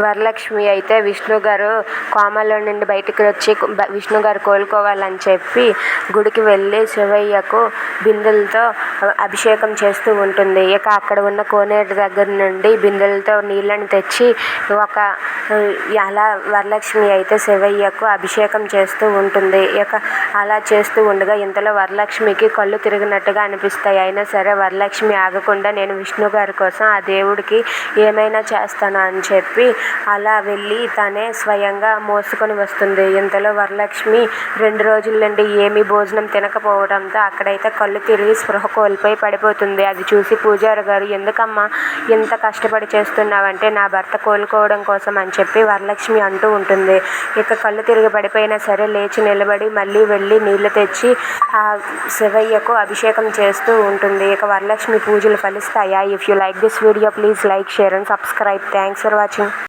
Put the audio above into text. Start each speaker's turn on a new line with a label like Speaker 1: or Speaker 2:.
Speaker 1: వరలక్ష్మి అయితే విష్ణు గారు కోమాలో నుండి బయటికి వచ్చి విష్ణు గారు కోలుకోవాలని చెప్పి గుడికి వెళ్ళి శివయ్యకు బిందెలతో అభిషేకం చేస్తూ ఉంటుంది. ఇక అక్కడ ఉన్న కోనేరు దగ్గర నుండి బిందెలతో నీళ్ళని తెచ్చి అలా వరలక్ష్మి అయితే శివయ్యకు అభిషేకం చేస్తూ ఉంటుంది. ఇక అలా చేస్తూ ఉండగా ఇంతలో వరలక్ష్మికి కళ్ళు తిరిగినట్టుగా అనిపిస్తాయి. అయినా సరే వరలక్ష్మి ఆగకుండా నేను విష్ణు గారి కోసం ఆ దేవుడికి ఏమైనా చేస్తాను అని చెప్పి అలా వెళ్ళి తనే స్వయంగా మోసుకొని వస్తుంది. ఇంతలో వరలక్ష్మి 2 రోజుల నుండి ఏమీ భోజనం తినకపోవడంతో అక్కడైతే కళ్ళు తిరిగి స్పృహ కోల్పోయి పడిపోతుంది. అది చూసి పూజారి గారు, ఎందుకమ్మా ఇంత కష్టపడి చేస్తున్నావంటే నా భర్త కోలుకోవడం కోసం అని చెప్పి వరలక్ష్మి అంటూ ఉంటుంది. ఇక కళ్ళు తిరిగి పడిపోయినా సరే లేచి నిలబడి మళ్ళీ వెళ్ళి నీళ్లు తెచ్చి ఆ శివయ్యకు అభిషేకం చేస్తూ ఉంటుంది. ఇక వరలక్ష్మి పూజలు ఫలిస్తాయా? If you like this video please like, share and subscribe. Thanks for watching.